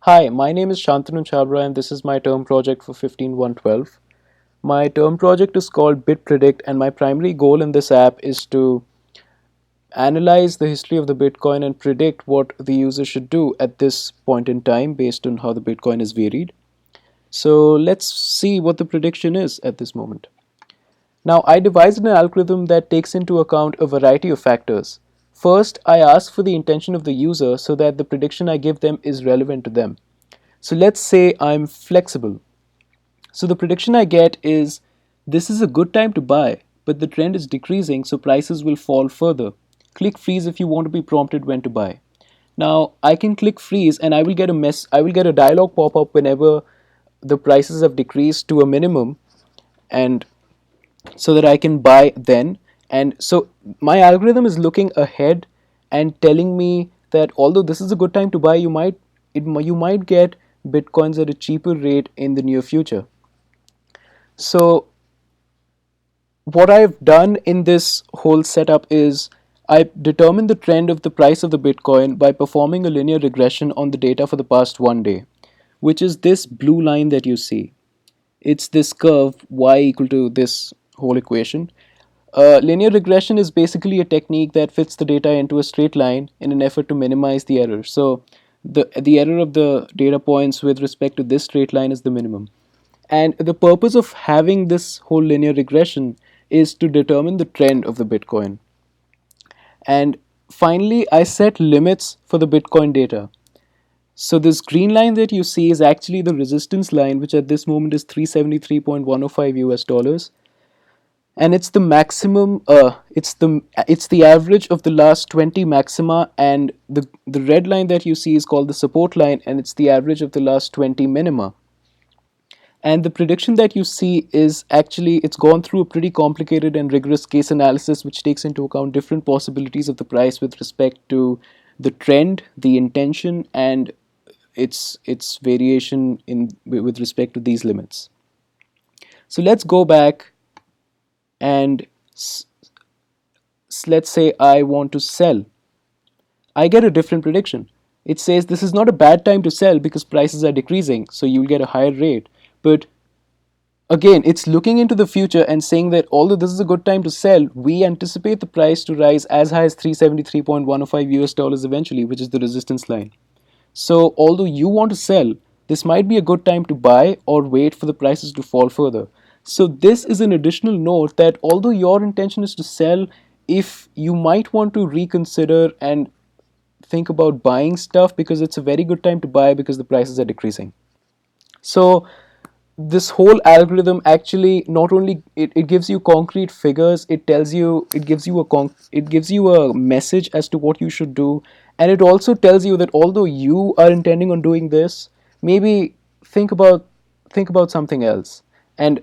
Hi, my name is Shantanu Chhabra and this is my term project for 15112. My term project is called bitPredict and my primary goal in this app is to analyze the history of the Bitcoin and predict what the user should do at this point in time based on how the Bitcoin is varied. So let's see what the prediction is at this moment. Now, I devised an algorithm that takes into account a variety of factors. First, I ask for the intention of the user so that the prediction I give them is relevant to them. So let's say I'm flexible. So the prediction I get is this is a good time to buy, but the trend is decreasing, so prices will fall further. Click freeze if you want to be prompted when to buy. Now I can click freeze and I will get a dialog pop up whenever the prices have decreased to a minimum and so that I can buy then. And so my algorithm is looking ahead and telling me that although this is a good time to buy, you might get bitcoins at a cheaper rate in the near future. So what I've done in this whole setup is I determined the trend of the price of the Bitcoin by performing a linear regression on the data for the past 1 day, which is this blue line that you see. It's this curve y equal to this whole equation. Linear regression is basically a technique that fits the data into a straight line in an effort to minimize the error. So the error of the data points with respect to this straight line is the minimum. And the purpose of having this whole linear regression is to determine the trend of the Bitcoin. And finally, I set limits for the Bitcoin data. So this green line that you see is actually the resistance line, which at this moment is 373.105 US dollars. And it's the maximum, it's the average of the last 20 maxima, and the red line that you see is called the support line, and it's the average of the last 20 minima. And the prediction that you see is actually, it's gone through a pretty complicated and rigorous case analysis which takes into account different possibilities of the price with respect to the trend, the intention, and its variation in with respect to these limits. So let's go back and let's say I want to sell. I get a different prediction. It says this is not a bad time to sell because prices are decreasing, so you'll get a higher rate. But again, it's looking into the future and saying that although this is a good time to sell, we anticipate the price to rise as high as 373.105 US dollars eventually, which is the resistance line. So, although you want to sell, this might be a good time to buy or wait for the prices to fall further. So, this is an additional note that although your intention is to sell, if you might want to reconsider and think about buying stuff because it's a very good time to buy because the prices are decreasing. So, this whole algorithm actually not only it gives you concrete figures, it gives you a message as to what you should do, and it also tells you that although you are intending on doing this, maybe think about think about something else, and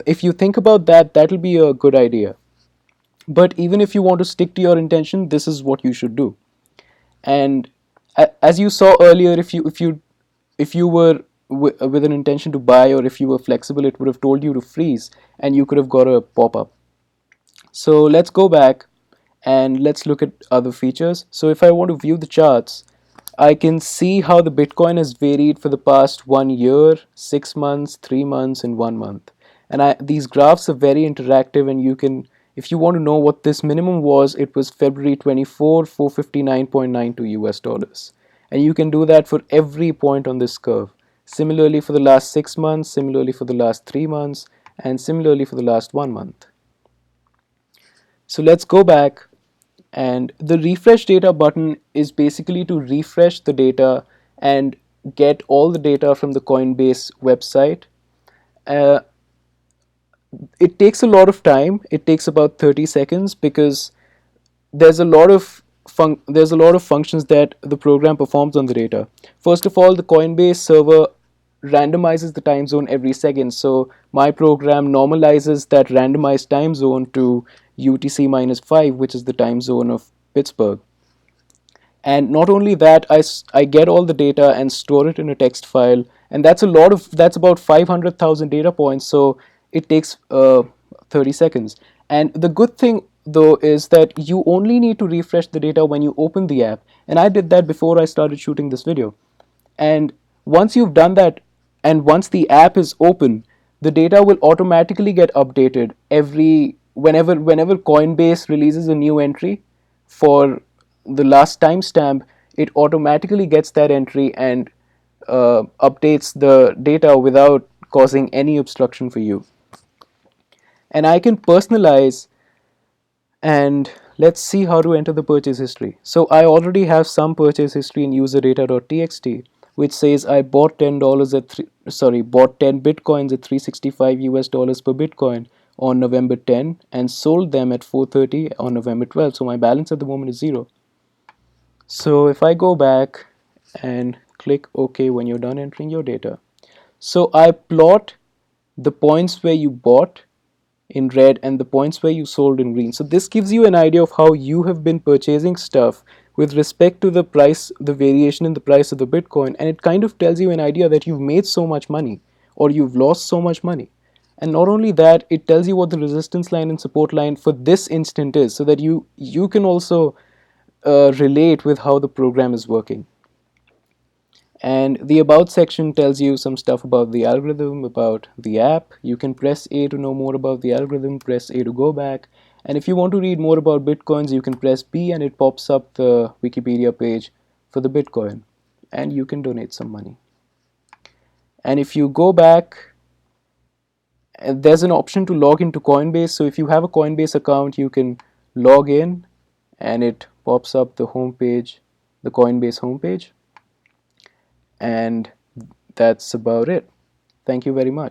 if you think about that, that'll be a good idea. But even if you want to stick to your intention, this is what you should do. And as you saw earlier, if you were with an intention to buy, or if you were flexible, it would have told you to freeze and you could have got a pop-up. So let's go back and let's look at other features. So if I want to view the charts, I can see how the Bitcoin has varied for the past 1 year, 6 months, 3 months, and 1 month. And these graphs are very interactive, and you can, if you want to know what this minimum was, it was February 24, 459.92 US dollars. And you can do that for every point on this curve. Similarly for the last 6 months, similarly for the last 3 months, and similarly for the last 1 month. So let's go back, and the refresh data button is basically to refresh the data and get all the data from the Coinbase website. Uh, it takes a lot of time. It takes about 30 seconds because there's a lot of functions that the program performs on the data. First of all, the Coinbase server randomizes the time zone every second. So my program normalizes that randomized time zone to UTC minus 5, which is the time zone of Pittsburgh. And not only that, I get all the data and store it in a text file, and that's about 500,000 data points, so it takes 30 seconds. And the good thing though is that you only need to refresh the data when you open the app, and I did that before I started shooting this video. And Once you've done that, and once the app is open, the data will automatically get updated every whenever Coinbase releases a new entry for the last timestamp. It automatically gets that entry and updates the data without causing any obstruction for you. And I can personalize, and let's see how to enter the purchase history. So I already have some purchase history in userdata.txt, which says I bought $10 at bought 10 bitcoins at 365 US dollars per bitcoin on November 10 and sold them at 4:30 on November 12. So my balance at the moment is 0. So if I go back and click OK when you're done entering your data, so I plot the points where you bought in red and the points where you sold in green. So this gives you an idea of how you have been purchasing stuff with respect to the price, the variation in the price of the Bitcoin, and it kind of tells you an idea that you've made so much money or you've lost so much money. And not only that, it tells you what the resistance line and support line for this instant is, so that you can also relate with how the program is working. And the about section tells you some stuff about the algorithm, about the app. You can press A to know more about the algorithm, press A to go back. And if you want to read more about Bitcoins, you can press B and it pops up the Wikipedia page for the Bitcoin. And you can donate some money. And if you go back, there's an option to log into Coinbase. So if you have a Coinbase account, you can log in and it pops up the homepage, the Coinbase homepage. And that's about it. Thank you very much.